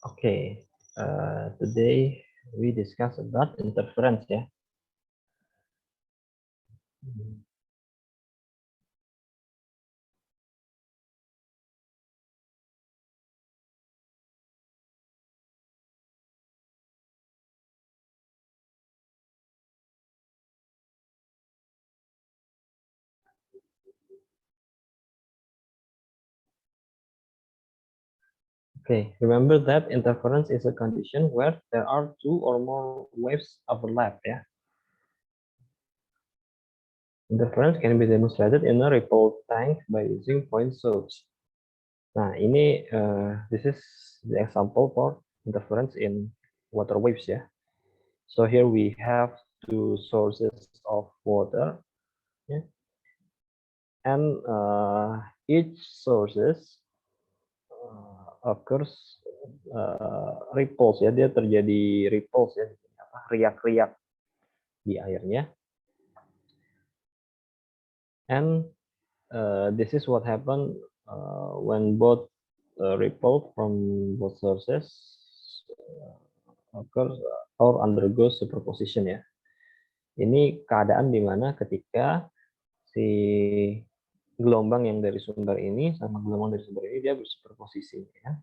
Okay, today we discuss about interference, ya. Okay, remember that interference is a condition where there are two or more waves overlap, ya. Interference can be demonstrated in a ripple tank by using point source. Nah, ini this is the example for interference in water waves, ya. So here we have two sources of water, ya. And each sources occurs ripples, ya, dia terjadi ripples, ya, riak-riak di airnya. And this is what happened when both ripple from both sources occurs or undergoes superposition, ya. Ini keadaan di mana ketika si gelombang yang dari sumber ini sama gelombang dari sumber ini dia bersuperposisi, ya.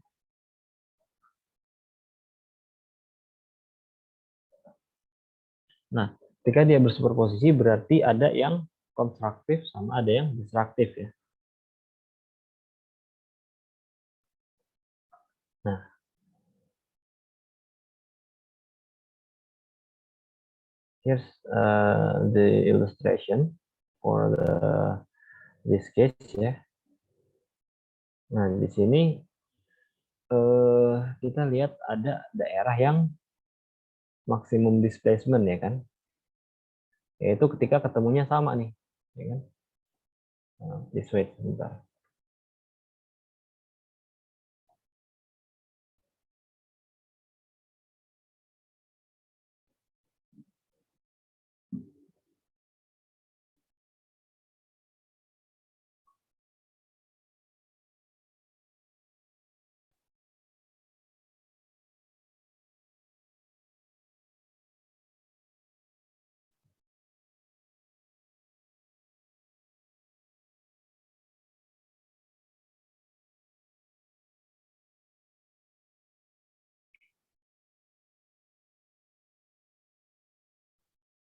Nah, ketika dia bersuperposisi berarti ada yang konstruktif sama ada yang destruktif, ya. Nah, here's the illustration for this case, ya. Nah, di sini kita lihat ada daerah yang maksimum displacement, ya kan, yaitu ketika ketemunya sama nih, ya kan. This way sebentar.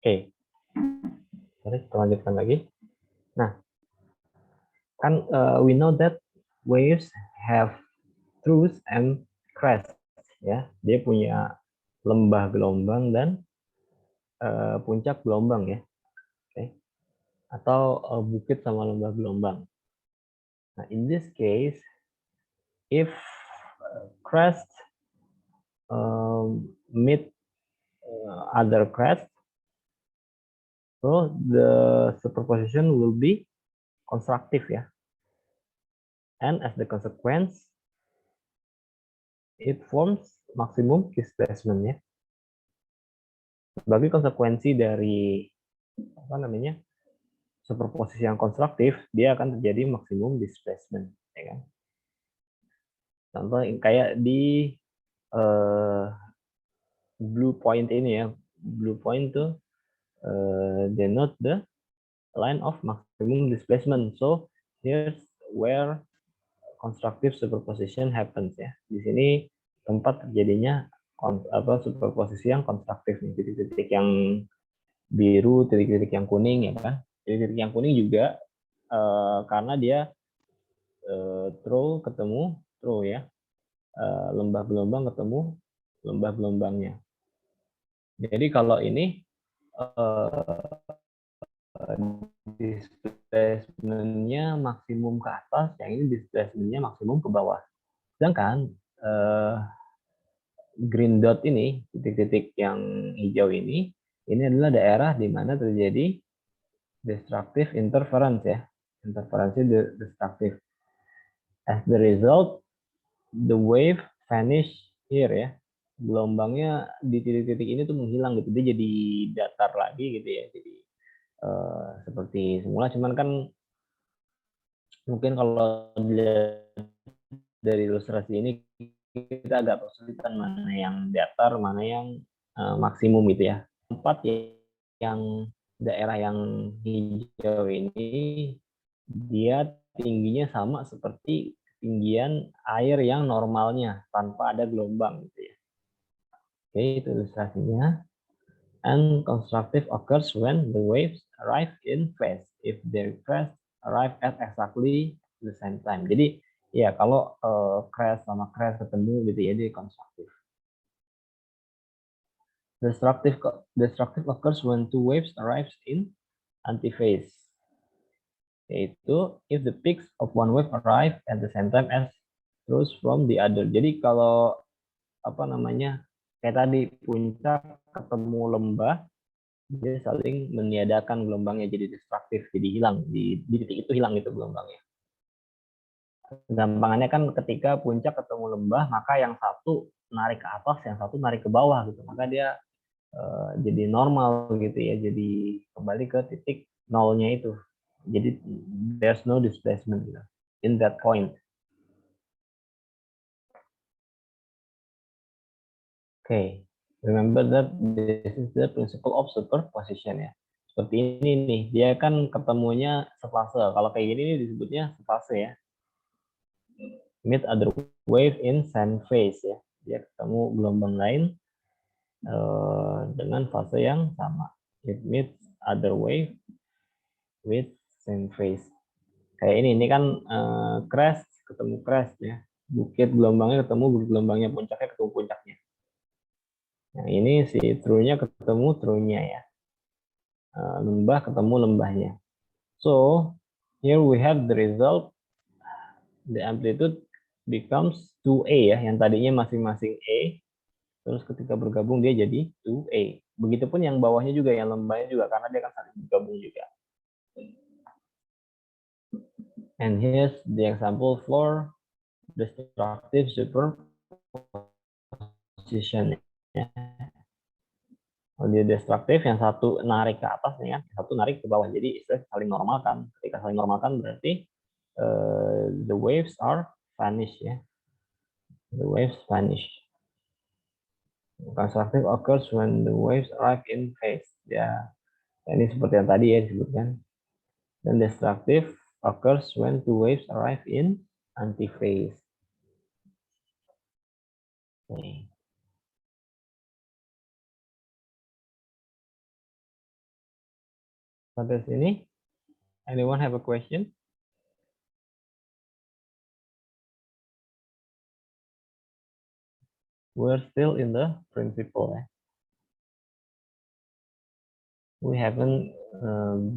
Oke, mari kita lanjutkan lagi. Nah, kan we know that waves have troughs and crests, ya. Dia punya lembah gelombang dan puncak gelombang, ya. Oke. Atau bukit sama lembah gelombang. Nah, in this case, if crest meet other crest, so the superposition will be constructive, ya. And as the consequence, it forms maximum displacement, ya. Sebagai konsekuensi dari superposisi yang konstruktif, dia akan terjadi maksimum displacement, ya kan. Contoh kayak di blue point ini, ya. Blue point tuh denote the line of maximum displacement. So here's where constructive superposition happens, ya. Di sini tempat terjadinya superposisi yang konstruktif nih, titik-titik yang biru, titik-titik yang kuning, ya kan. Titik-titik yang kuning juga karena dia through ketemu through, ya, lembah gelombang ketemu lembah gelombangnya. Jadi kalau ini displacement-nya maksimum ke atas, yang ini displacement-nya maksimum ke bawah. Sedangkan green dot ini, titik-titik yang hijau ini adalah daerah di mana terjadi destructive interference, ya. Interferensi destructive. As the result, the wave vanish here, ya. Gelombangnya di titik-titik ini tuh menghilang gitu, dia jadi datar lagi gitu, ya. Jadi seperti semula, cuman kan mungkin kalau dari ilustrasi ini kita agak kesulitan mana yang datar, mana yang maksimum gitu ya. Tempat yang daerah yang hijau ini dia tingginya sama seperti ketinggian air yang normalnya tanpa ada gelombang gitu ya. Oke, itu ilustrasinya. And constructive occurs when the waves arrive in phase if their crest arrive at exactly the same time. Jadi ya kalau crest sama crest ketemu gitu ya, jadi constructive. Destructive occurs when two waves arrives in antiphase. Yaitu if the peaks of one wave arrive at the same time as those from the other. Jadi kalau apa namanya kayak tadi puncak ketemu lembah, dia saling meniadakan gelombangnya, jadi destruktif, jadi hilang di titik itu, hilang itu gelombangnya. Gampangannya kan ketika puncak ketemu lembah, maka yang satu narik ke atas, yang satu narik ke bawah gitu, maka dia jadi normal gitu ya, jadi kembali ke titik nolnya itu. Jadi there's no displacement gitu, in that point. Okay, remember that this is the principle of superposition ya. Seperti ini nih, dia kan ketemunya sefase. Kalau kayak gini nih disebutnya sefase ya. Meet other wave in same phase ya. Dia ketemu gelombang lain dengan fase yang sama. It meets other wave with same phase. Kayak ini kan crest ketemu crest ya. Bukit gelombangnya ketemu bukit gelombangnya, puncaknya ketemu puncaknya. Nah ini si true-nya ketemu true-nya ya. Lembah ketemu lembahnya. So here we have the result. The amplitude becomes 2A ya, yang tadinya masing-masing A, terus ketika bergabung dia jadi 2A. Begitupun yang bawahnya juga, yang lembahnya juga, karena dia kan saling bergabung juga. And here's the example for destructive superposition. Kalau dia destruktif, yang satu narik ke atas nih kan, yang satu narik ke bawah. Jadi istilah saling normalkan. Ketika saling normalkan berarti the waves are vanish ya. The waves vanish. Constructive occurs when the waves arrive in phase. Ya, ini seperti yang tadi ya disebutkan. Dan destructive occurs when two waves arrive in antiphase. Okay. Sampai sini, anyone have a question? We're still in the principle. We haven't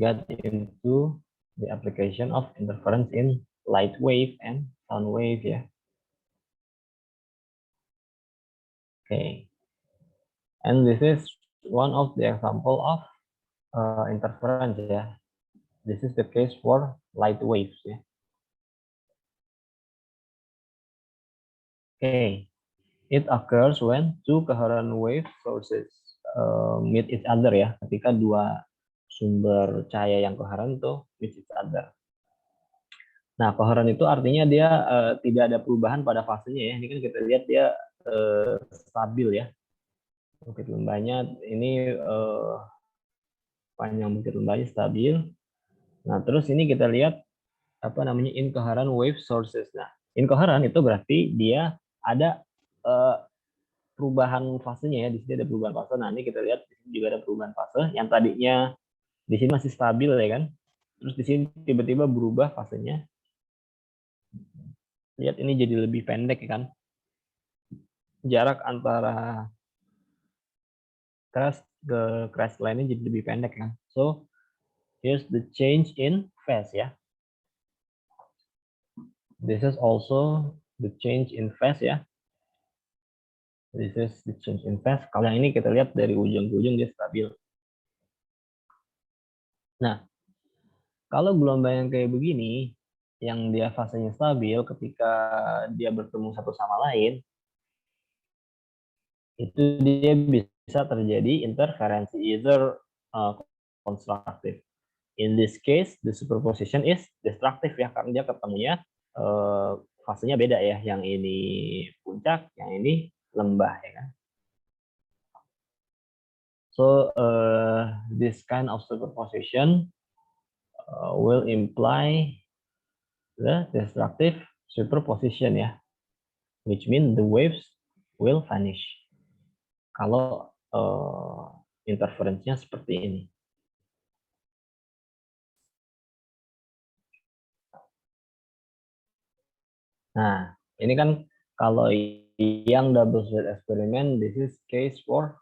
got into the application of interference in light wave and sound wave ya. Okay. And this is one of the example of interference ya. This is the case for light waves ya. Okay. It occurs when two coherent wave sources meet each other ya. Ketika dua sumber cahaya yang koheren tuh meet each other. Nah, koheren itu artinya dia tidak ada perubahan pada fasenya ya. Ini kan kita lihat dia stabil ya. Bukit lembahnya ini panjang bukit lembahnya stabil. Nah, terus ini kita lihat apa namanya incoherent wave sources. Nah, incoherent itu berarti dia ada perubahan fasenya ya. Di sini ada perubahan fase. Nah, ini kita lihat di sini juga ada perubahan fase. Yang tadinya di sini masih stabil ya kan. Terus di sini tiba-tiba berubah fasenya. Lihat ini jadi lebih pendek ya kan. Jarak antara crest ke crest lainnya jadi lebih pendek kan. So here's the change in phase ya. This is also the change in phase ya. This is the change in phase. Kalau yang ini kita lihat dari ujung ke ujung dia stabil. Nah, kalau gelombang yang kayak begini, yang dia fasenya stabil, ketika dia bertemu satu sama lain, itu dia bisa terjadi interferensi, either constructive. In this case, the superposition is destructive ya, karena dia ketemunya fasenya beda ya. Yang ini puncak, yang ini lembah ya kan. So this kind of superposition will imply the destructive superposition ya, which means the waves will vanish. Kalau interference-nya seperti ini. Nah, ini kan kalau yang double slit experiment, this is case for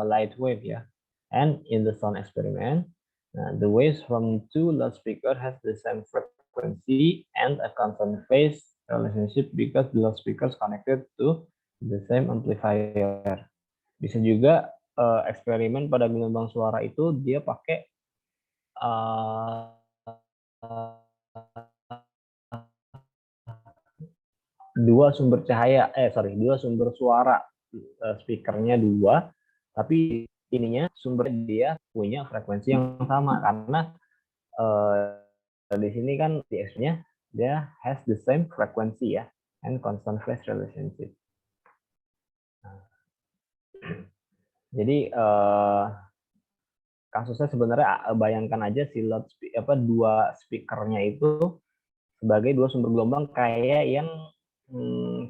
light wave ya. And in the sound experiment, the waves from two loudspeaker has the same frequency and a constant phase relationship because the loudspeakers connected to the same amplifier. Bisa juga eksperimen pada gelombang suara itu dia pakai uh, dua sumber cahaya, dua sumber suara, speakernya dua, tapi ininya sumber dia punya frekuensi yang sama karena di sini kan di X-nya dia has the same frequency ya and constant phase relationship. Jadi kasusnya sebenarnya bayangkan aja si dua speakernya itu sebagai dua sumber gelombang kayak yang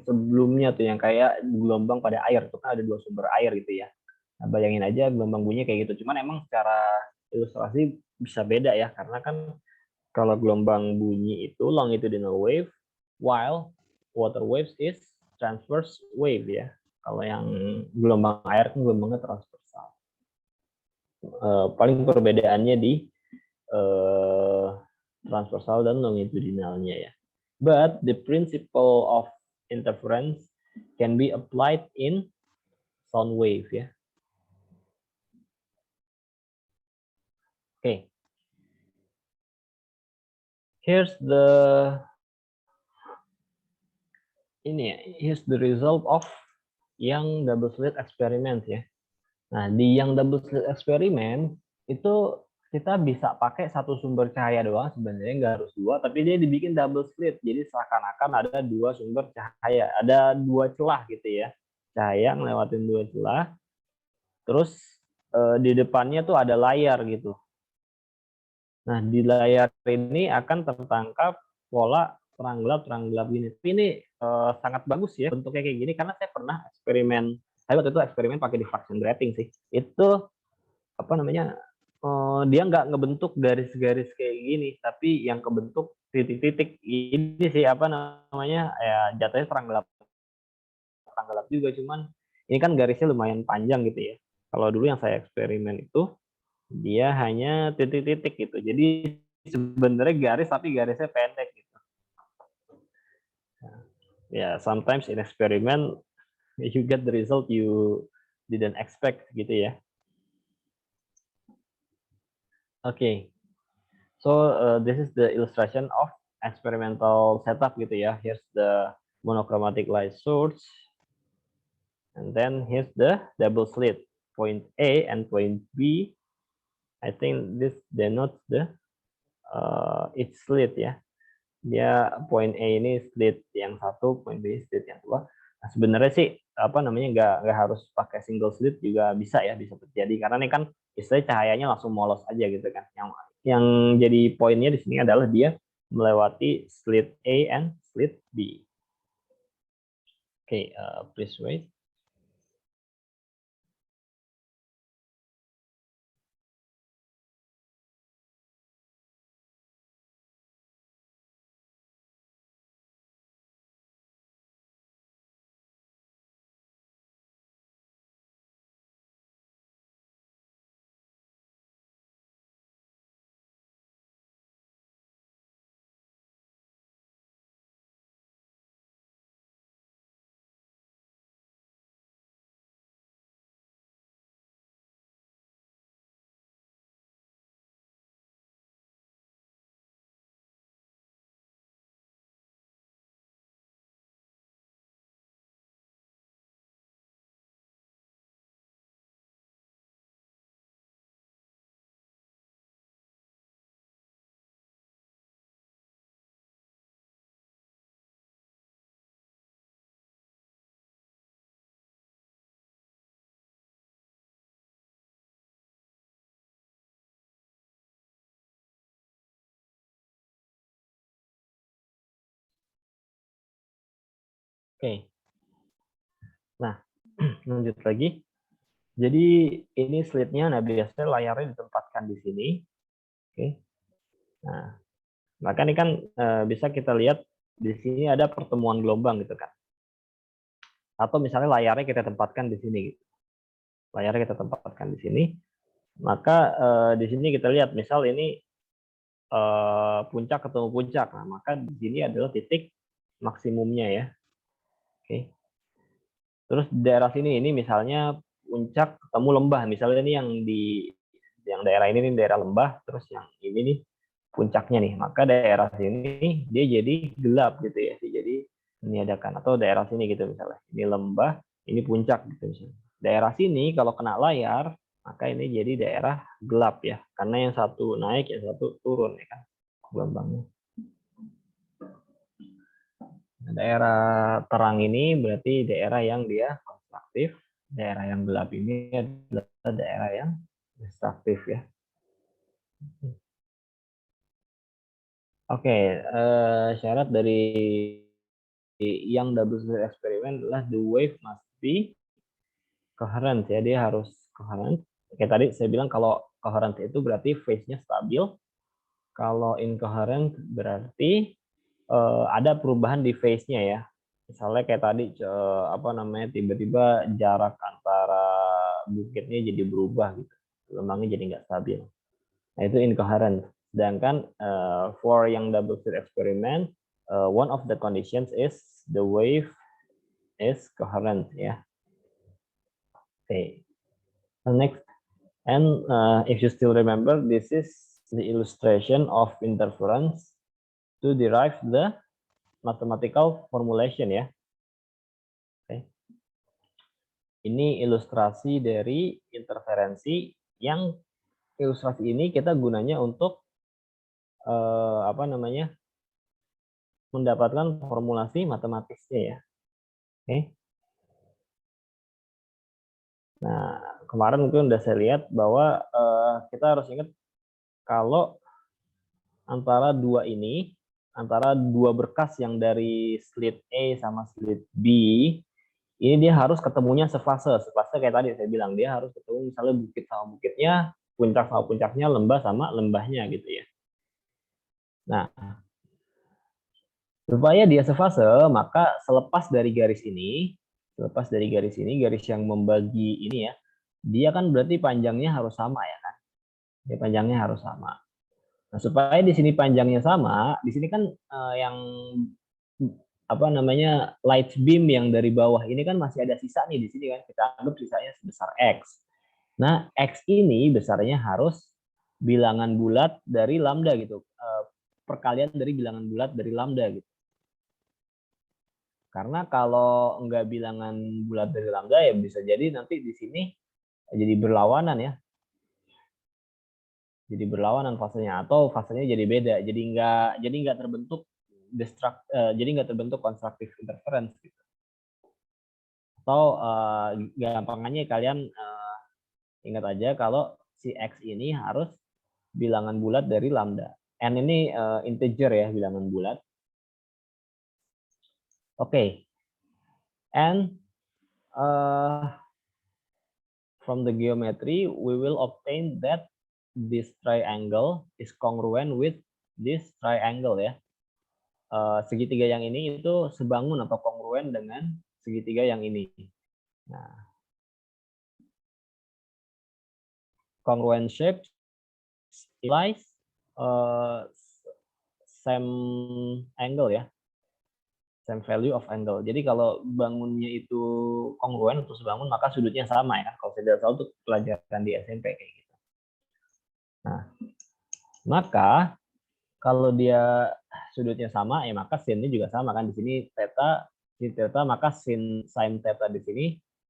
sebelumnya tuh yang kayak gelombang pada air tuh kan ada dua sumber air gitu ya. Nah, bayangin aja gelombang bunyi kayak gitu. Cuman emang secara ilustrasi bisa beda ya karena kan kalau gelombang bunyi itu longitudinal wave while water waves is transverse wave ya. Kalau yang gelombang air kan gelombangnya transversal. Paling perbedaannya di transversal dan longitudinalnya ya. But the principle of interference can be applied in sound wave ya. Okay. Here's the here's the result of yang double slit experiment ya. Nah, di yang double slit experiment itu kita bisa pakai satu sumber cahaya doang, sebenarnya nggak harus dua, tapi dia dibikin double slit, jadi seakan-akan ada dua sumber cahaya, ada dua celah gitu ya, cahaya ngelewatin dua celah, terus di depannya tuh ada layar gitu. Nah, di layar ini akan tertangkap pola terang gelap gini. Ini sangat bagus ya bentuknya kayak gini karena saya pernah eksperimen, saya waktu itu eksperimen pakai diffraction grating sih. Itu apa namanya? Dia nggak ngebentuk garis-garis kayak gini, tapi yang kebentuk titik-titik ini sih apa namanya? Ya jatuhnya terang gelap juga, cuman ini kan garisnya lumayan panjang gitu ya. Kalau dulu yang saya eksperimen itu dia hanya titik-titik gitu. Jadi sebenarnya garis tapi garisnya pendek gitu. Ya, sometimes in experiment you get the result you didn't expect gitu ya. Okay. So this is the illustration of experimental setup gitu ya. Here's the monochromatic light source. And then here's the double slit. Point A and point B. I think this denotes the each slit ya. Dia point A ini slit yang satu, point B slit yang dua. Nah, sebenarnya sih apa namanya nggak harus pakai single slit juga bisa ya, bisa terjadi karena ini kan istilahnya cahayanya langsung molos aja gitu kan. Yang jadi poinnya di sini adalah dia melewati slit A and slit B. Oke, please wait. Oke. Nah, lanjut lagi. Jadi ini slide-nya, nah biasanya layarnya ditempatkan di sini. Oke. Nah, maka ini kan bisa kita lihat di sini ada pertemuan gelombang gitu kan. Atau misalnya layarnya kita tempatkan di sini gitu. Layarnya kita tempatkan di sini. Maka di sini kita lihat misal ini puncak ketemu puncak. Nah, maka di sini adalah titik maksimumnya ya. Oke. Terus di daerah sini ini misalnya puncak ketemu lembah. Misalnya ini yang daerah ini nih daerah lembah, terus yang ini nih puncaknya nih. Maka daerah sini dia jadi gelap gitu ya. Jadi meniadakan atau daerah sini gitu misalnya. Ini lembah, ini puncak gitu misalnya. Daerah sini kalau kena layar, maka ini jadi daerah gelap ya. Karena yang satu naik, yang satu turun ya kan gelombangnya. Daerah terang ini berarti daerah yang dia konstruktif, daerah yang gelap ini adalah daerah yang destruktif ya. Oke, syarat dari yang double slit eksperimen adalah the wave must be coherent ya, dia harus coherent. Oke, tadi saya bilang kalau coherent itu berarti phase-nya stabil. Kalau incoherent berarti ada perubahan di phase-nya ya. Misalnya kayak tadi apa namanya tiba-tiba jarak antara bukitnya jadi berubah gitu. Gelombangnya jadi nggak stabil. Nah, itu incoherent. Sedangkan for yang double slit experiment, one of the conditions is the wave is coherent ya. Okay. Next, and if you still remember, this is the illustration of interference to derive the mathematical formulation ya. Okay. Ini ilustrasi dari interferensi yang ilustrasi ini kita gunanya untuk apa namanya mendapatkan formulasi matematisnya ya. Oke. Nah, kemarin mungkin udah saya lihat bahwa kita harus ingat kalau antara dua berkas yang dari slit A sama slit B, ini dia harus ketemunya sefase. Sefase kayak tadi saya bilang, dia harus ketemu misalnya bukit sama bukitnya, puncak sama puncaknya, lembah sama lembahnya gitu ya. Nah, supaya dia sefase, maka selepas dari garis ini, garis yang membagi ini ya, dia kan berarti panjangnya harus sama ya kan? Dia panjangnya harus sama. Nah, supaya di sini panjangnya sama, di sini kan yang apa namanya light beam yang dari bawah ini kan masih ada sisa nih di sini kan, kita anggap sisanya sebesar X. Nah, X ini besarnya harus bilangan bulat dari lambda gitu, perkalian dari bilangan bulat dari lambda gitu. Karena kalau enggak bilangan bulat dari lambda ya bisa jadi nanti di sini jadi berlawanan ya. Jadi berlawanan fasenya atau fasenya jadi beda. Jadi enggak terbentuk jadi enggak terbentuk constructive interference gitu. Atau gampangannya kalian ingat aja kalau si X ini harus bilangan bulat dari lambda. N ini integer ya, bilangan bulat. Oke. And from the geometry, we will obtain that this triangle is congruent with this triangle ya. Segitiga yang ini itu sebangun atau kongruen dengan segitiga yang ini. Nah, congruent shape implies same angle ya, same value of angle. Jadi kalau bangunnya itu kongruen atau sebangun, maka sudutnya sama ya kan. Kalau saya tidak salah itu pelajaran di SMP kayak gitu. Nah, maka kalau dia sudutnya sama, ya maka sin-nya juga sama kan. Di sini theta, sin theta, maka sin theta di sini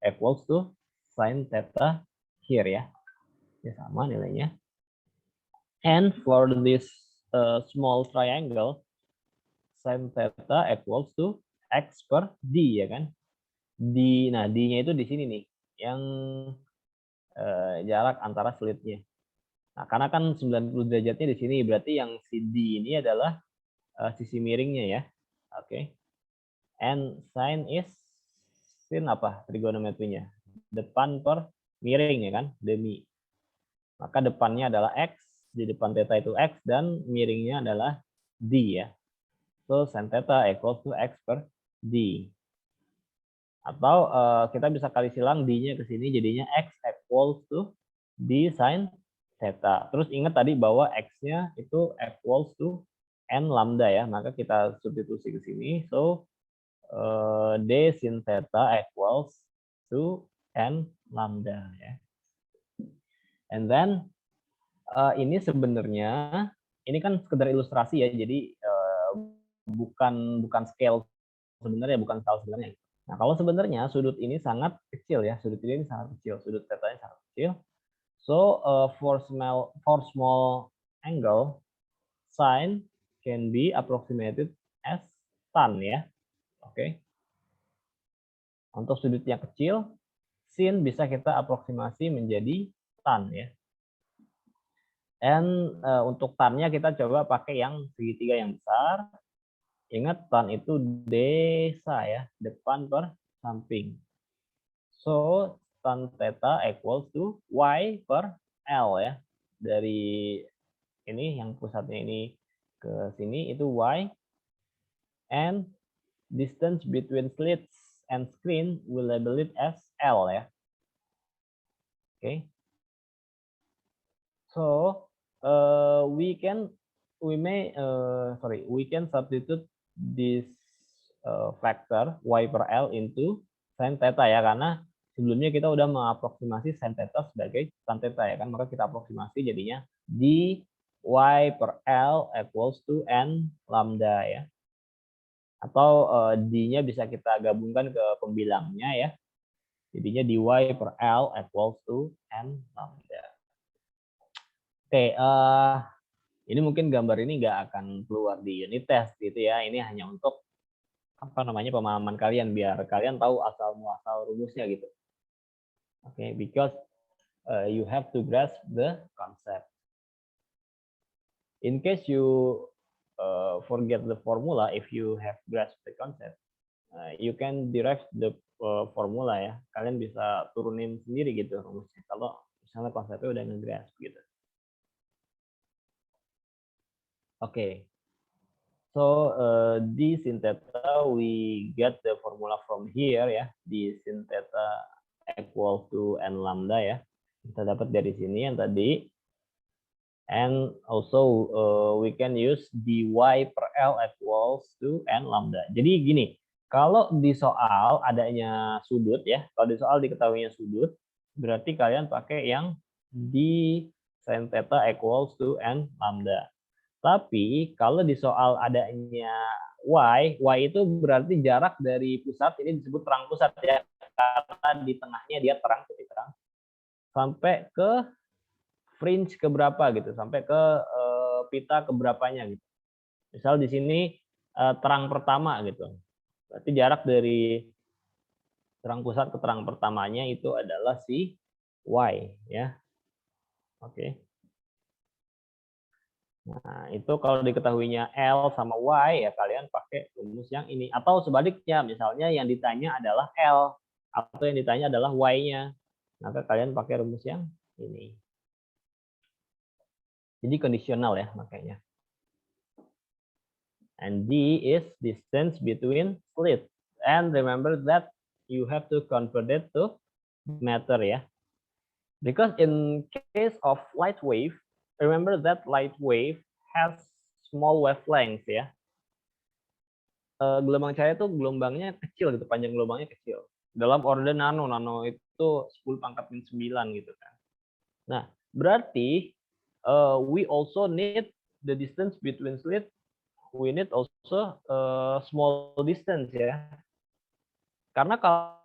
equals to sin theta here ya. Ya sama nilainya. And for this small triangle, sin theta equals to x per d ya kan. Nah d-nya itu di sini nih, yang jarak antara slitnya. Nah, karena kan 90 derajatnya di sini, berarti yang si D ini adalah sisi miringnya ya. Oke. And sin is sin apa trigonometrinya? Depan per miring ya kan, demi. Maka depannya adalah x, di depan theta itu x, dan miringnya adalah d ya. So sin theta equals to x per d. Atau kita bisa kali silang d-nya ke sini, jadinya x equals to d sin theta. Terus ingat tadi bahwa x-nya itu equals to n lambda ya, maka kita substitusi ke sini. So d sin theta equals to n lambda ya. And then ini sebenarnya ini kan sekedar ilustrasi ya, jadi bukan scale sebenarnya, bukan scale sebenarnya. Nah, kalau sebenarnya sudut ini sangat kecil ya, sudut ini sangat kecil, sudut theta-nya sangat kecil. So for small angle, sin can be approximated as tan ya. Oke. Untuk sudut yang kecil, sin bisa kita aproksimasi menjadi tan ya. And untuk tan-nya kita coba pakai yang segitiga yang besar. Ingat tan itu desa ya, depan per samping. So tan theta equals to y per L ya. Dari ini yang pusatnya ini ke sini itu y, and distance between slits and screen will label it as L ya. Oke. Okay. So we can substitute this factor y per L into sin theta ya, karena sebelumnya kita udah mengaproksimasi sin theta sebagai tan theta ya kan, maka kita aproksimasi jadinya dy per L equals to n lambda ya, atau d-nya bisa kita gabungkan ke pembilangnya ya, jadinya dy per L equals to n lambda. Oke, ini mungkin gambar ini nggak akan keluar di unit test gitu ya. Ini hanya untuk apa namanya pemahaman kalian, biar kalian tahu asal muasal rumusnya gitu. Oke, because you have to grasp the concept. In case you forget the formula, if you have grasped the concept, you can derive the formula ya. Kalian bisa turunin sendiri gitu rumusnya. Kalau misalnya konsepnya udah nge-grasp gitu. Okay, so d sin theta we get the formula from here ya, d sin theta equal to n lambda ya, kita dapat dari sini yang tadi, and also we can use dy per L equals to n lambda. Jadi gini, kalau di soal adanya sudut ya, kalau di soal diketahuinya sudut, berarti kalian pakai yang d sin theta equals to n lambda. Tapi kalau di soal adanya y itu berarti jarak dari pusat, ini disebut terang pusat ya, karena di tengahnya dia terang, titik terang, sampai ke fringe ke berapa gitu, sampai ke pita ke berapanya gitu. Misal di sini terang pertama gitu, berarti jarak dari terang pusat ke terang pertamanya itu adalah si y ya. Oke. Nah, itu kalau diketahuinya L sama Y, ya kalian pakai rumus yang ini. Atau sebaliknya, misalnya yang ditanya adalah L, atau yang ditanya adalah Y-nya. Maka kalian pakai rumus yang ini. Jadi kondisional ya makanya. And D is distance between slits. And remember that you have to convert it to meter ya. Because in case of light wave, remember that light wave has small wavelength ya. Gelombang cahaya itu gelombangnya kecil gitu, panjang gelombangnya kecil. Dalam order nano, nano itu 10⁻⁹ gitu kan. Nah, berarti we also need the distance between slit, we need also small distance ya. Karena kalau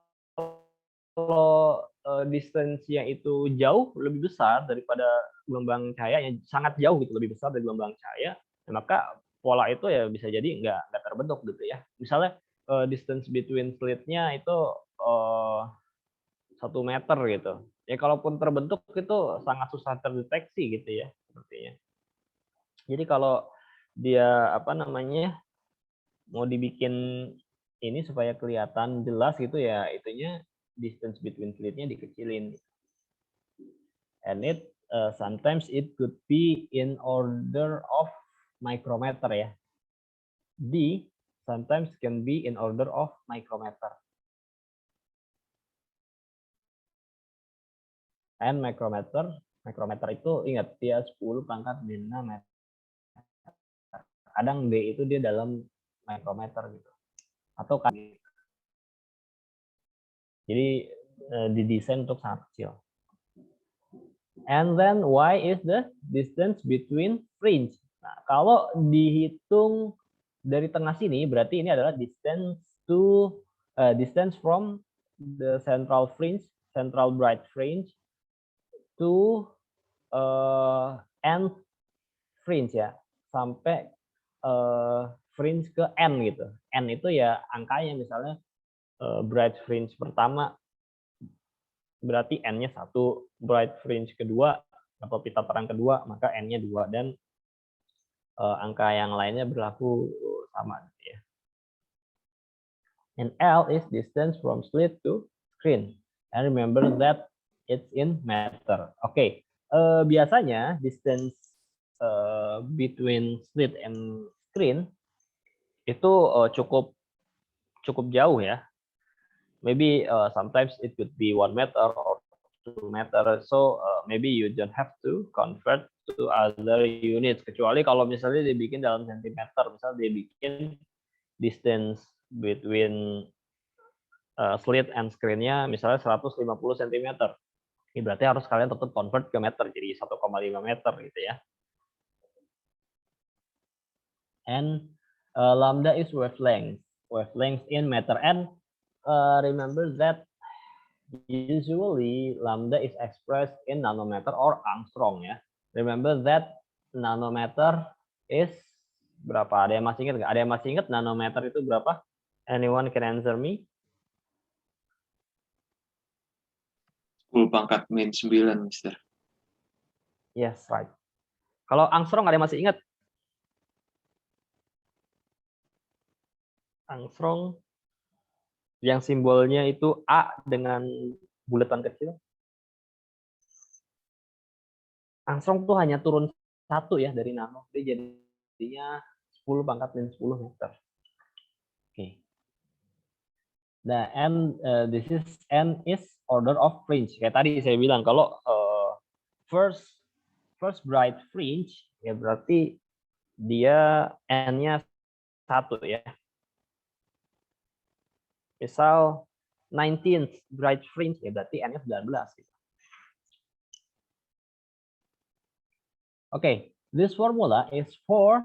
distance-nya itu jauh lebih besar daripada gelombang cahayanya, sangat jauh gitu, lebih besar dari gelombang cahaya, maka pola itu ya bisa jadi nggak terbentuk gitu ya. Misalnya distance between slit-nya itu 1 meter gitu. Ya kalaupun terbentuk itu sangat susah terdeteksi gitu ya sepertinya. Jadi kalau dia apa namanya mau dibikin ini supaya kelihatan jelas gitu ya, itunya distance between slit-nya dikecilin. And it sometimes it could be in order of micrometer ya. D sometimes can be in order of micrometer. And micrometer itu ingat dia 10 pangkat 5 meter. Kadang D itu dia dalam micrometer gitu. Atau jadi didesain untuk sangat kecil. And then Y is the distance between fringe. Nah, kalau dihitung dari tengah sini berarti ini adalah distance from the central fringe, central bright fringe to end fringe ya, sampai fringe ke N gitu. N itu ya angkanya, misalnya bright fringe pertama berarti N-nya 1, bright fringe kedua atau pita terang kedua maka N-nya 2, dan angka yang lainnya berlaku sama gitu ya. And L is distance from slit to screen. And remember that it's in meter. Oke, biasanya distance between slit and screen itu cukup jauh ya. Maybe sometimes it could be 1 meter or 2 meter. So maybe you don't have to convert to other units. Kecuali kalau misalnya dibikin dalam sentimeter, misalnya dia bikin distance between slit and screen-nya misalnya 150 cm. Ini berarti harus kalian tetap convert ke meter, jadi 1,5 meter gitu ya. And lambda is wavelength. Wavelength in meter. And remember that usually lambda is expressed in nanometer or angstrom ya. Remember that nanometer is berapa? Ada yang masih ingat nggak? Ada yang masih ingat nanometer itu berapa? Anyone can answer me? 10 pangkat min 9, Mister. Yes, right. Kalau angstrom ada yang masih ingat? Angstrom yang simbolnya itu A dengan bulatan kecil. Angstrom tuh hanya turun 1 ya dari nano. Jadi jadinya 10 pangkat min 10 meter. Oke. Nah, and this is N is order of fringe. Kayak tadi saya bilang kalau first bright fringe ya berarti dia N-nya 1 ya. Misal 19th bright fringe ya berarti N-nya 19 gitu. Okay, this formula is for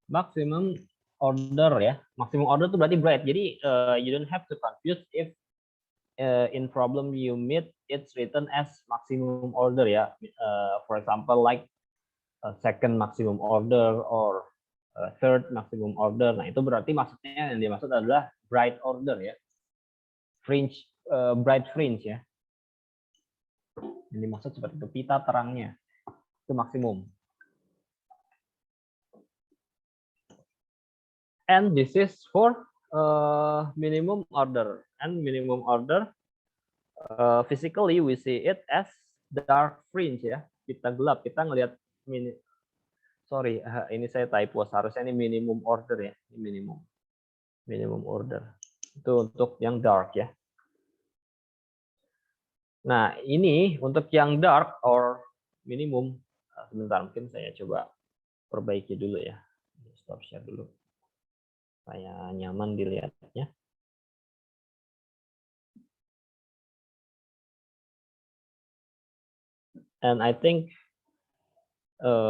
maximum order ya. Maximum order itu berarti bright. Jadi you don't have to confuse if in problem you meet it's written as maximum order ya. For example like second maximum order or third maximum order. Nah, itu berarti maksudnya yang dimaksud adalah bright order ya. Fringe bright fringe ya. Yang dimaksud seperti itu, pita terangnya. Itu maksimum. And this is for minimum order. And minimum order physically we see it as dark fringe ya. Kita gelap, kita ngelihat sorry, ini saya typo, harusnya ini minimum order ya. Ini minimum order. Itu untuk yang dark ya. Nah, ini untuk yang dark or minimum. Sebentar, mungkin saya coba perbaiki dulu ya. Stop share dulu. Saya nyaman dilihatnya. And I think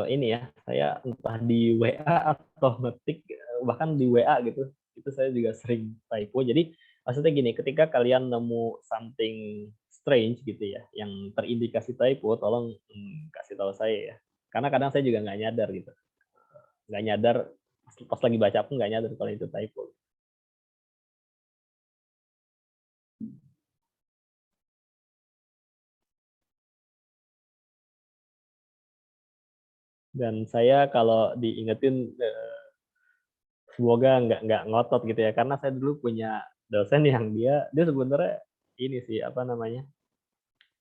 ini ya, saya entah di WA atau ngetik, bahkan di WA gitu, itu saya juga sering typo. Jadi maksudnya gini, ketika kalian nemu something strange gitu ya, yang terindikasi typo, tolong kasih tahu saya ya. Karena kadang saya juga nggak nyadar gitu, nggak nyadar pas lagi baca pun nggak nyadar kalau itu typo. Dan saya kalau diingetin semoga nggak ngotot gitu ya, karena saya dulu punya dosen yang dia sebenarnya ini sih apa namanya,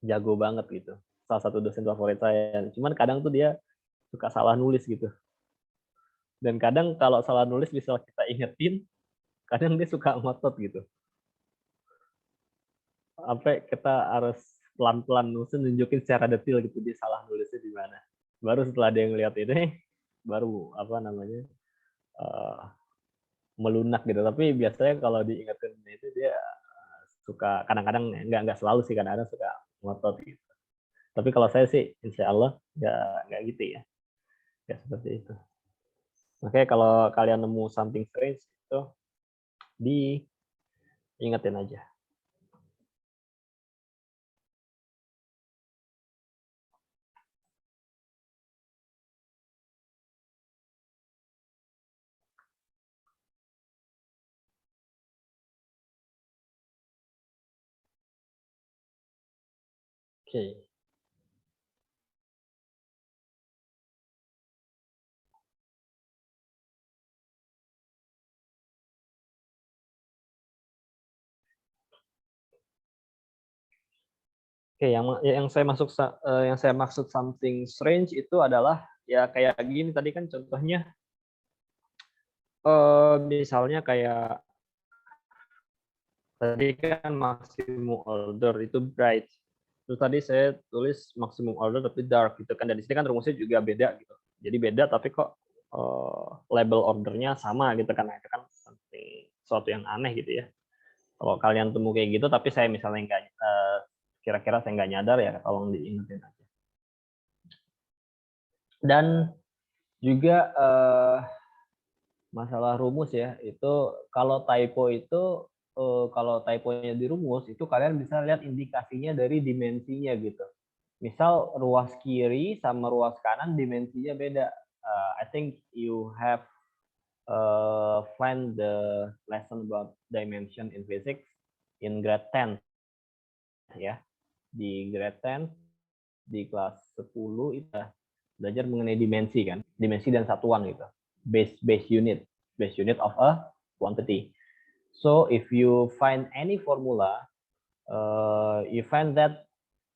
jago banget gitu, salah satu dosen favorit saya. Cuman kadang tuh dia suka salah nulis gitu, dan kadang kalau salah nulis bisa kita ingetin, kadang dia suka ngotot gitu, sampai kita harus pelan-pelan nunjukin secara detail gitu dia salah nulisnya di mana. Baru setelah dia ngeliat ini, baru apa namanya, uh, melunak gitu. Tapi biasanya kalau diingetin itu dia suka, kadang-kadang nggak selalu sih, kadang-kadang suka ngotot gitu. Tapi kalau saya sih insya Allah nggak gitu ya, ya seperti itu. Makanya kalau kalian nemu something strange itu diingetin aja. Oke. Oke, yang saya maksud something strange itu adalah ya kayak gini tadi kan contohnya, misalnya kayak tadi kan maximum order itu bright. Terus tadi saya tulis maximum order tapi dark gitu kan. Dan di sini kan rumusnya juga beda gitu. Jadi beda tapi kok label ordernya sama gitu kan. Nah, itu kan sesuatu yang aneh gitu ya. Kalau kalian temu kayak gitu tapi saya misalnya nggak kira-kira saya nggak nyadar ya tolong diingetin aja. Dan juga masalah rumus ya, itu kalau typo itu kalau typonya di rumus itu kalian bisa lihat indikasinya dari dimensinya gitu. Misal ruas kiri sama ruas kanan dimensinya beda. I think you have find the lesson about dimension in physics in grade 10 ya. Di grade 10 di kelas 10 itu belajar mengenai dimensi kan, dimensi dan satuan gitu. Base unit of a quantity. So if you find any formula, you find that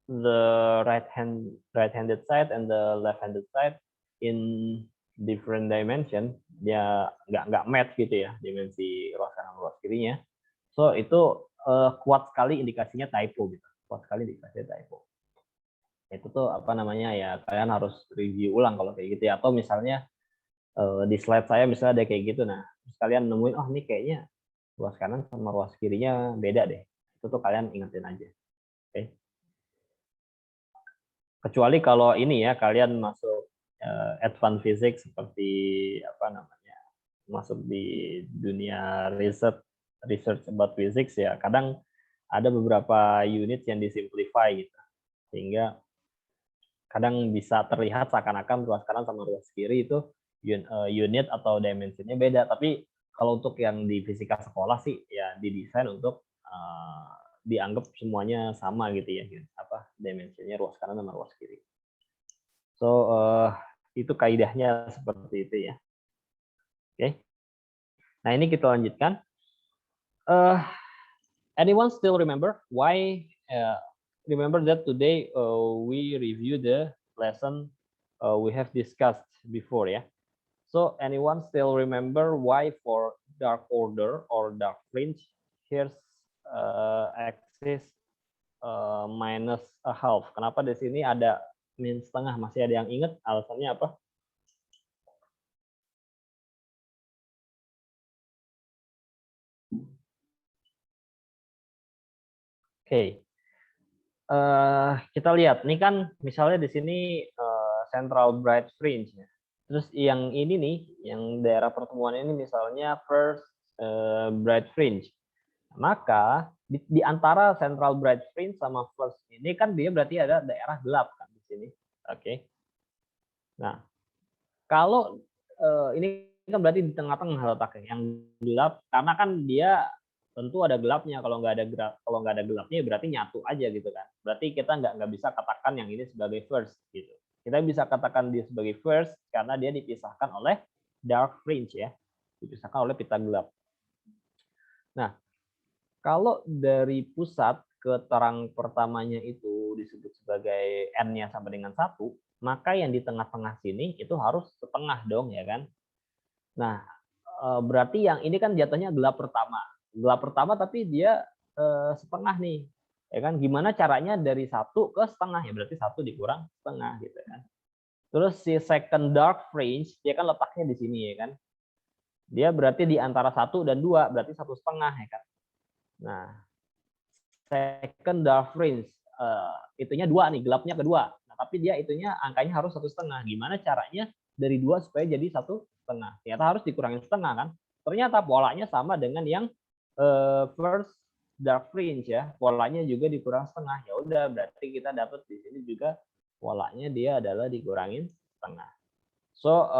the right-handed side and the left-handed side in different dimension, dia nggak match gitu ya dimensi ruas kanan ruas kirinya. So itu kuat sekali indikasinya typo gitu, kuat sekali indikasinya typo. Itu tuh apa namanya ya, kalian harus review ulang kalau kayak gitu ya. Atau misalnya di slide saya misalnya ada kayak gitu, nah terus kalian nemuin oh ini kayaknya ruas kanan sama ruas kirinya beda deh, itu tuh kalian ingetin aja. Oke. Kecuali kalau ini ya kalian masuk advanced physics seperti apa namanya, masuk di dunia research about physics ya, kadang ada beberapa unit yang disimplify gitu, sehingga kadang bisa terlihat seakan-akan ruas kanan sama ruas kiri itu unit atau dimensinya beda. Tapi kalau untuk yang di fisika sekolah sih ya didesain untuk dianggap semuanya sama gitu ya, apa dimensinya ruas kanan sama ruas kiri. So itu kaidahnya seperti itu ya. Oke. Nah ini kita lanjutkan. Anyone still remember why? Remember that today we review the lesson we have discussed before ya. So anyone still remember why for dark order or dark fringe here's axis minus a half. Kenapa di sini ada min setengah? Masih ada yang ingat alasannya apa? Oke. Kita lihat, nih kan misalnya di sini central bright fringe ya. Terus yang ini nih, yang daerah pertemuan ini misalnya first bright fringe. Maka di antara central bright fringe sama first ini kan dia berarti ada daerah gelap kan di sini. Oke. Nah, kalau ini kan berarti di tengah-tengah letaknya yang gelap, karena kan dia tentu ada gelapnya. Kalau nggak ada gelapnya berarti nyatu aja gitu kan. Berarti kita nggak bisa katakan yang ini sebagai first gitu. Kita bisa katakan dia sebagai first karena dia dipisahkan oleh dark fringe ya. dipisahkan oleh pita gelap. Nah, kalau dari pusat ke terang pertamanya itu disebut sebagai N-nya sama dengan 1, maka yang di tengah-tengah sini itu harus setengah dong, ya kan? Nah, berarti yang ini kan jatuhnya gelap pertama. Gelap pertama tapi dia setengah nih. Ya kan? Gimana caranya dari 1 ke setengah? Ya berarti 1 dikurang setengah gitu kan. Terus si second dark fringe dia kan letaknya di sini ya kan. Dia berarti di antara 1 dan 2, berarti 1,5 ya kan. Nah, second dark fringe itunya 2 nih, gelapnya kedua. Nah, tapi dia itunya angkanya harus 1,5. Gimana caranya dari 2 supaya jadi 1,5? Ternyata harus dikurangin setengah kan. Ternyata polanya sama dengan yang first dark fringe ya. Polanya juga dikurang setengah. Ya udah, berarti kita dapat di sini juga polanya dia adalah dikurangin setengah. So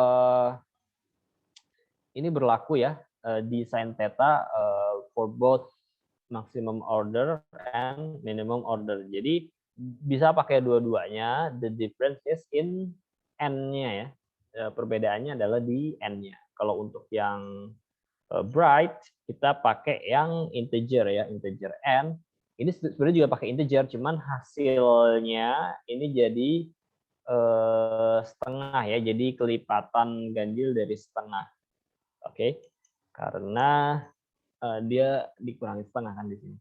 ini berlaku ya di sin theta for both maximum order and minimum order. Jadi bisa pakai dua-duanya. The difference is in n-nya ya. Perbedaannya adalah di n-nya. Kalau untuk yang bright kita pakai yang integer ya, integer n. Ini sebenarnya juga pakai integer, cuman hasilnya ini jadi setengah ya. Jadi kelipatan ganjil dari setengah. Oke. Karena dia dikurangi setengah kan di sini.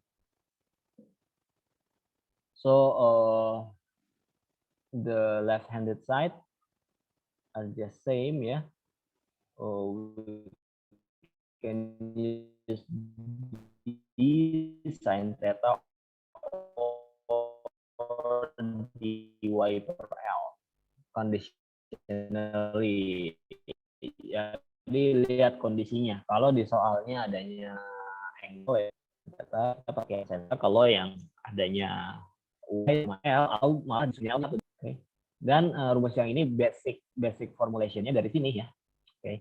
So the left-handed side are just same ya. We can use d sin theta or dy per L conditionally. Ya, jadi lihat kondisinya. Kalau di soalnya adanya angle ya, kita pakai center. Kalau yang adanya y sama L, atau malah di sini L. Okay. Dan rumus yang ini basic formulation-nya dari sini ya. Okay.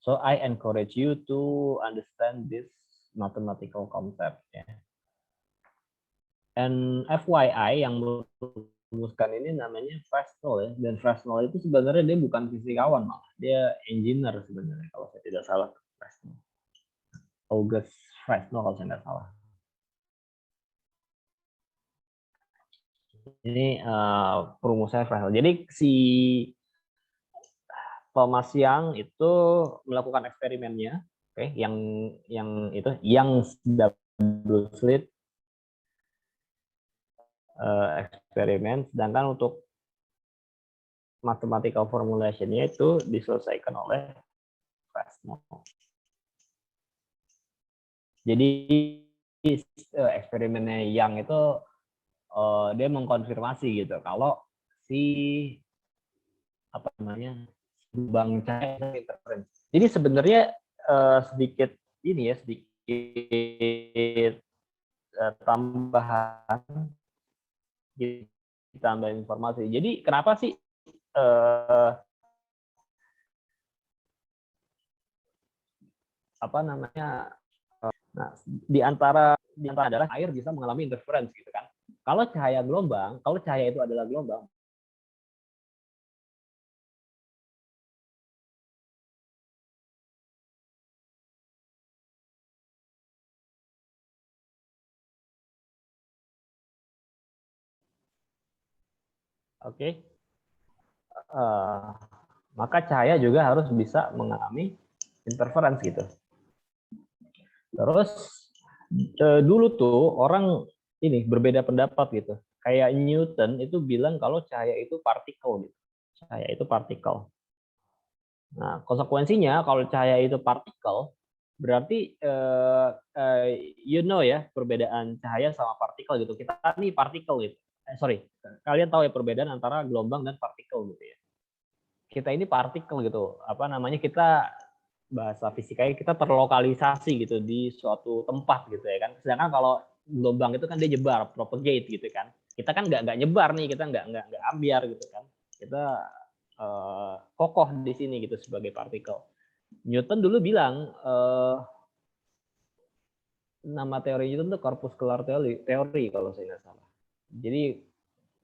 So I encourage you to understand this mathematical concept ya. And FYI yang merumuskan ini namanya Fresnel ya. Dan Fresnel itu sebenarnya dia bukan fisikawan malah, dia engineer sebenarnya kalau saya tidak salah. Fresnel. August Fresnel kalau saya tidak salah. Ini perumusan Fresnel. Jadi si Thomas Young itu melakukan eksperimennya, oke, yang itu Young's double slit eksperimen, sedangkan untuk mathematical formulation-nya itu diselesaikan oleh Fresnel. Jadi eksperimennya Young itu dia mengkonfirmasi gitu kalau si apa namanya lubang cahaya interferensi. Jadi sebenarnya sedikit ini ya, sedikit tambahan, ditambah informasi. Jadi kenapa sih apa namanya? Nah, di antara adalah air bisa mengalami interference gitu kan. Kalau cahaya itu adalah gelombang, oke, maka cahaya juga harus bisa mengalami interference gitu. Terus dulu tuh orang ini berbeda pendapat gitu. Kayak Newton itu bilang kalau cahaya itu partikel gitu. Cahaya itu partikel. Nah, konsekuensinya kalau cahaya itu partikel, berarti you know ya perbedaan cahaya sama partikel gitu. Kita nih partikel gitu. Sorry, kalian tahu ya perbedaan antara gelombang dan partikel gitu ya. Kita ini partikel gitu. Apa namanya, kita bahasa fisikanya kita terlokalisasi gitu di suatu tempat gitu ya kan. Sedangkan kalau gelombang itu kan dia nyebar, propagate gitu kan. Kita kan nggak nyebar nih, kita nggak ambiar gitu kan. Kita kokoh di sini gitu sebagai partikel. Newton dulu bilang nama teori Newton itu corpuscular teori kalau saya nggak salah. Jadi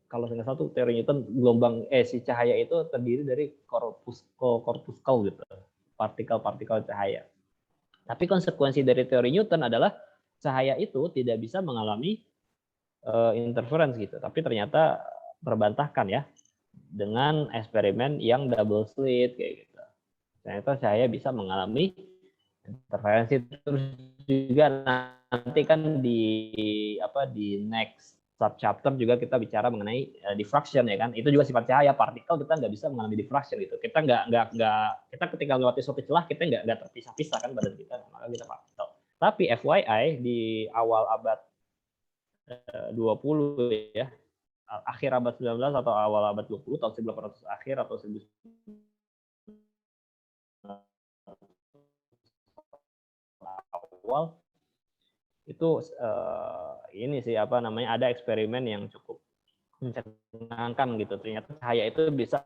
kalau saya nggak salah tuh teori Newton gelombang si cahaya itu terdiri dari corpuscle gitu. partikel-partikel cahaya. Tapi konsekuensi dari teori Newton adalah cahaya itu tidak bisa mengalami interference gitu. Tapi ternyata terbantahkan ya dengan eksperimen yang double slit kayak gitu. Ternyata cahaya bisa mengalami interferensi. Terus juga nanti kan di next sub chapter juga kita bicara mengenai diffraction ya kan. Itu juga sifat cahaya, partikel kita nggak bisa mengalami diffraction gitu. Kita kita ketika melewati suatu celah kita nggak terpisah-pisah kan badan kita, maka kita partikel. Tapi FYI di awal abad 20 ya, akhir abad 19 atau awal abad 20, tahun 1800 akhir atau 1900 awal itu ini sih ada eksperimen yang cukup mencengangkan gitu. Ternyata cahaya itu bisa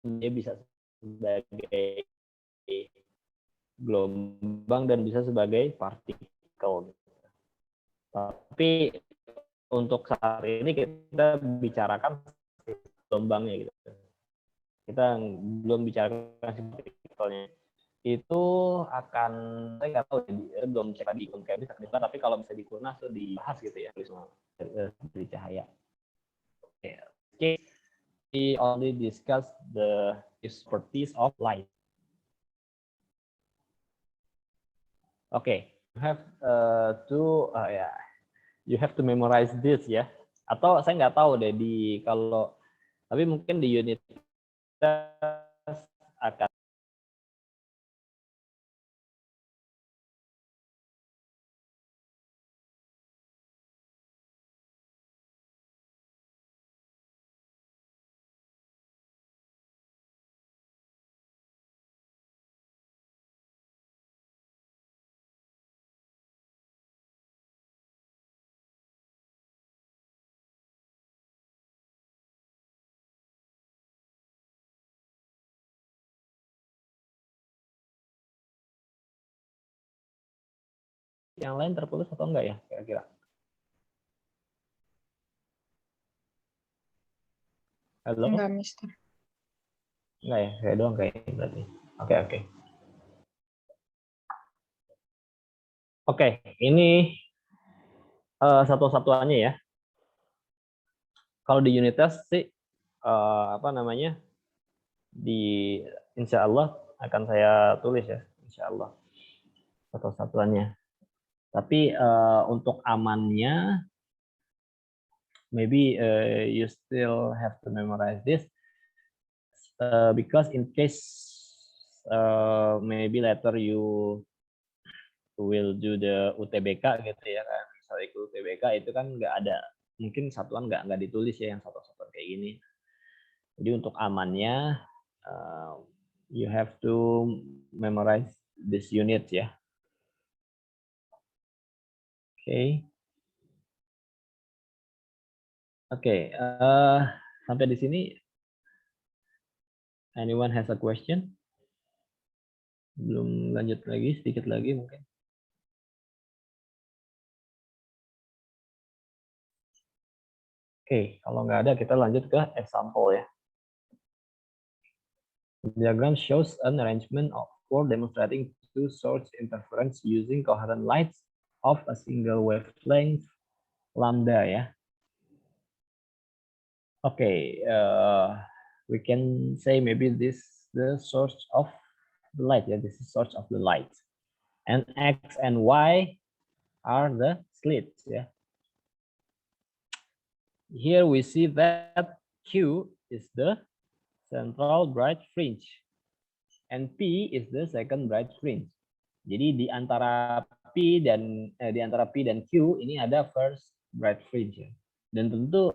sebagai gelombang dan bisa sebagai partikel. Tapi untuk saat ini kita bicarakan gelombangnya gitu. Kita belum bicarakan partikelnya. Itu akan, saya nggak tahu, belum cek tadi bisa kedepan, tapi kalau bisa dikurnas tuh dibahas gitu ya dari cahaya. Okay. We only discuss the properties of light. Okay, you have to memorize this ya. Atau saya nggak tahu deh tapi mungkin di unit akan yang lain terputus atau enggak ya kira-kira? Halo? Enggak, Mister. Enggak ya, saya doang kayaknya berarti. Oke. Oke, ini satu-satuannya ya. Kalau di unit test sih insya Allah akan saya tulis ya, insya Allah satu-satuannya. Tapi untuk amannya, maybe you still have to memorize this because in case maybe later you will do the UTBK gitu ya kan. Misalnya ikut UTBK itu kan nggak ada, mungkin satuan nggak ditulis ya yang satu-satuan kayak gini. Jadi untuk amannya you have to memorize this unit ya. Oke, sampai di sini anyone has a question? Belum lanjut lagi, sedikit lagi mungkin. Oke, kalau nggak ada kita lanjut ke example ya. The diagram shows an arrangement for demonstrating two source interference using coherent lights of a single wavelength lambda ya. Okay, we can say maybe this the source of the light. Yeah, this is source of the light, and X and Y are the slits. Yeah. Here we see that Q is the central bright fringe, and P is the second bright fringe. Jadi di antara P dan Q ini ada first bright fringe ya. Dan tentu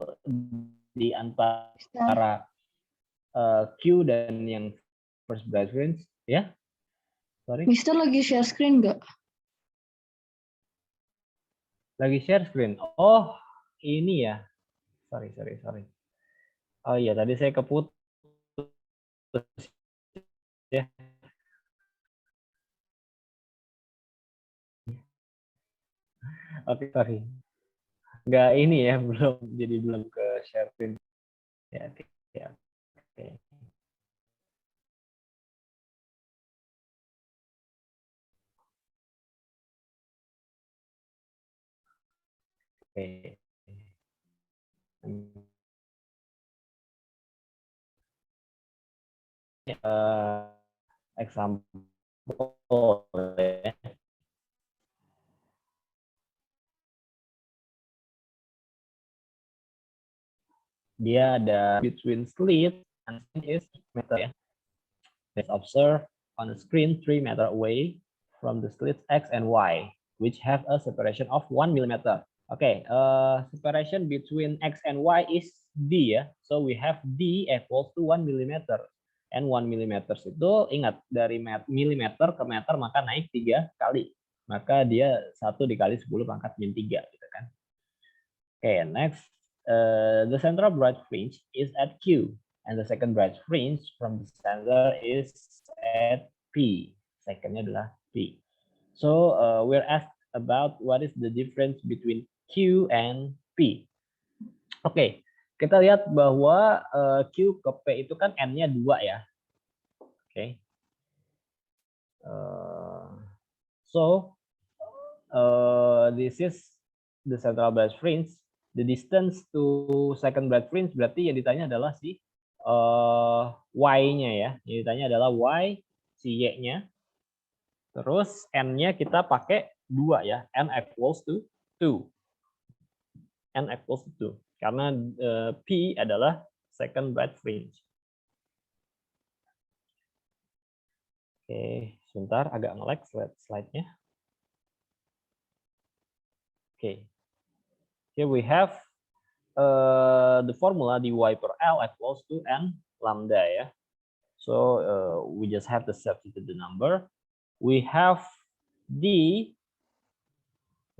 di antara Q dan yang first bright fringe ya. Sorry. Mister lagi share screen nggak? Lagi share screen. Oh, ini ya. Sorry. Oh iya, tadi saya keputus ya. Oke, sorry. Nggak ini ya, belum ke share screen. Ya, oke. Oke. Example ya. Dia ada between slit and is meter ya. Let's observe on the screen 3 meter away from the slits X and Y, which have a separation of 1 millimeter. Okay, separation between X and Y is D ya. So we have D equals to 1 millimeter. And 1 millimeter itu ingat dari milimeter ke meter maka naik 3 kali. Maka dia 1 dikali 10 pangkat min 3 gitu kan. Okay, next. The central bright fringe is at Q. And the second bright fringe from the center is at P. Secondnya adalah P. So we're asked about what is the difference between Q and P. Oke, kita lihat bahwa Q ke P itu kan N-nya 2 ya. Oke. So this is the central bright fringe. The distance to second bright fringe berarti yang ditanya adalah si Y-nya ya. Yang ditanya adalah Y, si Y-nya. Terus N-nya kita pakai 2 ya. N equals to 2. N equals to 2. Karena P adalah second bright fringe. Oke, sebentar agak nge-lag slide-nya. Oke. Here we have the formula dy per L equals to N lambda ya. So we just have to substitute the number. We have D.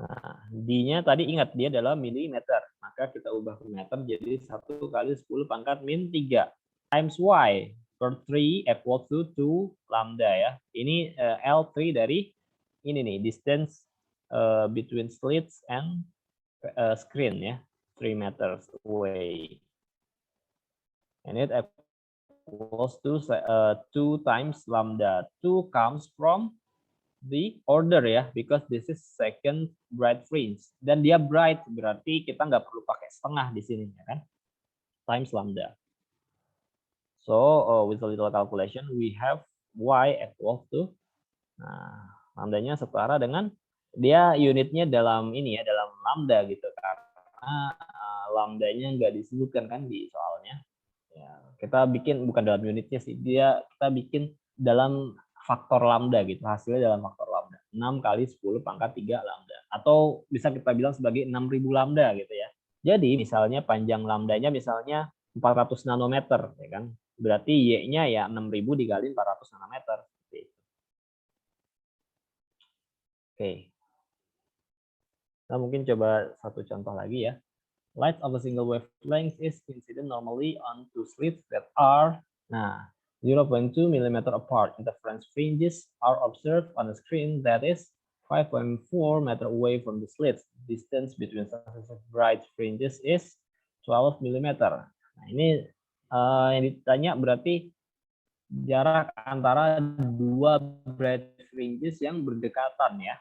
Nah, D-nya tadi ingat dia adalah milimeter. Maka kita ubah ke meter jadi 1 kali 10 pangkat min 3 times Y per 3 equals to 2 lambda ya. Ini L3 dari ini nih, distance between slits and screen ya. 3 meters away. And it equals to 2 times lambda. 2 comes from the order ya, because this is second bright fringe. Dan dia bright, berarti kita nggak perlu pakai setengah di sini ya kan. Times lambda. So with a little calculation, we have Y equals to, nah, lambdanya setara dengan, dia unitnya dalam ini ya, dalam lambda gitu, karena lambdanya nggak disebutkan kan di soalnya. Ya, kita bikin bukan dalam unitnya sih, kita bikin dalam faktor lambda gitu, hasilnya dalam faktor lambda. 6 kali 10 pangkat 3 lambda. Atau bisa kita bilang sebagai 6.000 lambda gitu ya. Jadi misalnya panjang lambdanya misalnya 400 nanometer ya kan. Berarti Y-nya ya 6.000 dikali 400 nanometer. Oke. Nah, mungkin coba satu contoh lagi ya. Light of a single wavelength is incident normally on two slits that are 0.2 mm apart. Interference fringes are observed on a screen that is 5.4 meter away from the slits. Distance between successive bright fringes is 12 mm. Nah, ini yang ditanya berarti jarak antara dua bright fringes yang berdekatan ya.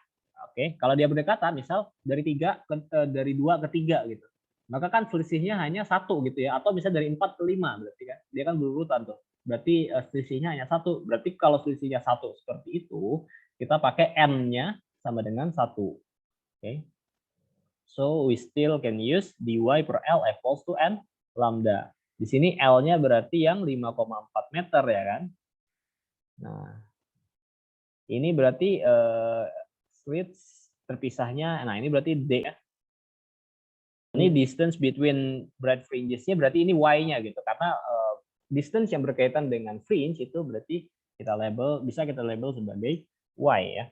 Oke, kalau dia berdekatan, misal dari 2 ke 3 gitu. Maka kan selisihnya hanya 1 gitu ya, atau bisa dari 4 ke 5 berarti kan. Dia kan berurutan tuh. Berarti selisihnya hanya 1. Berarti kalau selisihnya 1 seperti itu, kita pakai N-nya sama dengan 1. Oke. So we still can use dy per L equals to N lambda. Di sini L-nya berarti yang 5,4 meter ya kan. Nah, ini berarti slits terpisahnya, nah ini berarti D ya. Ini distance between bright fringes-nya berarti ini Y-nya gitu. Karena distance yang berkaitan dengan fringe itu berarti bisa kita label sebagai Y ya.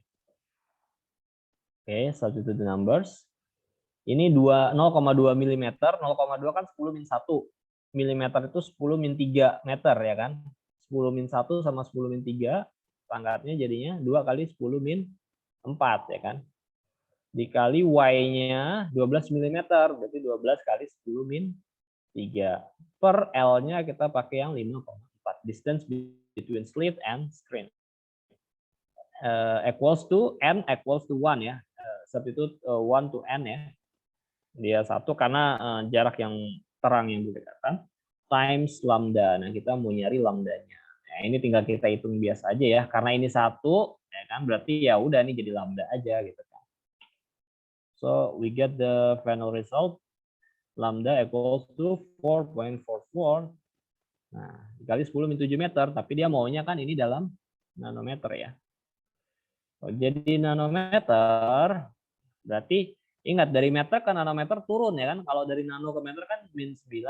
Oke, substitute the numbers. Ini 0,2 mm, 0,2 kan 10 min 1. Milimeter itu 10 min 3 meter ya kan. 10 min 1 sama 10 min 3, pangkatnya jadinya 2 kali 10 min 4 ya kan. Dikali Y-nya 12 mm, berarti 12 kali 10 min 3. Per L-nya kita pakai yang 5,4. Distance between slit and screen. Equals to N equals to 1 ya. Substitute 1 to N ya. Dia 1 karena jarak yang terang yang berdekatan times lambda. Nah, kita mau nyari lambdanya. Nah, ini tinggal kita hitung biasa aja ya. Karena ini 1, ya kan, berarti ya udah nih jadi lambda aja gitu kan. So, we get the final result lambda equals to 4.44. Nah, dikali 10 min 7 meter, tapi dia maunya kan ini dalam nanometer ya. Oh, jadi nanometer, berarti ingat dari meter ke nanometer turun ya kan. Kalau dari nano ke meter kan min 9.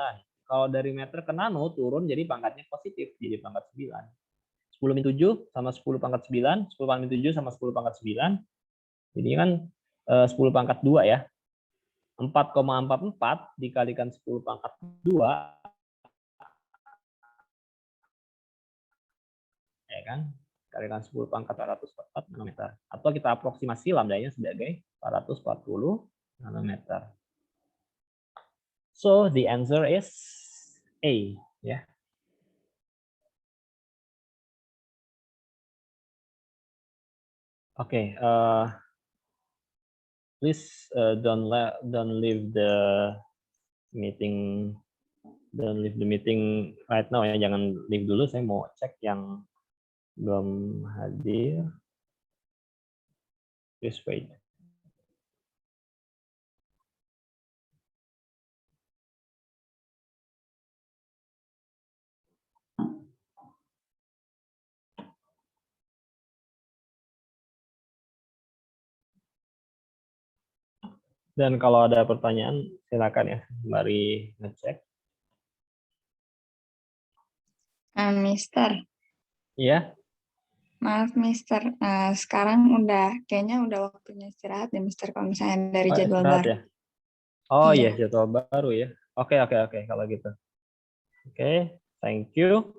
Kalau dari meter ke nano turun jadi pangkatnya positif, jadi pangkat 9. 10 min 7 sama 10 pangkat 9, 10 pangkat min 7 sama 10 pangkat 9. Jadi kan 10 pangkat 2 ya. 4,44 dikalikan 10 pangkat 2 ya kan, kalikan 10 pangkat 444 nanometer, atau kita aproksimasi lambdanya sebagai 440 nanometer. So the answer is A ya. Oke, please don't leave the meeting right now ya, jangan leave dulu, saya mau cek yang belum hadir. Please wait. Dan kalau ada pertanyaan silakan ya, mari ngecek. Mister, Iya. maaf Mister, sekarang kayaknya udah waktunya istirahat ya Mister, kalau misalnya dari jadwal Istirahat baru. ya? Oh Iya. iya, jadwal baru ya. Oke, kalau gitu. Oke, thank you.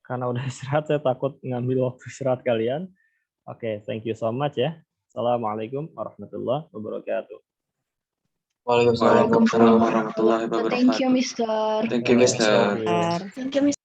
Karena udah istirahat, saya takut ngambil waktu istirahat kalian. Oke, thank you so much ya. Assalamualaikum warahmatullahi wabarakatuh. Waalaikumsalam warahmatullahi wabarakatuh. Thank you, Mister. Thank you, Mister. Thank you. Thank you, Mister.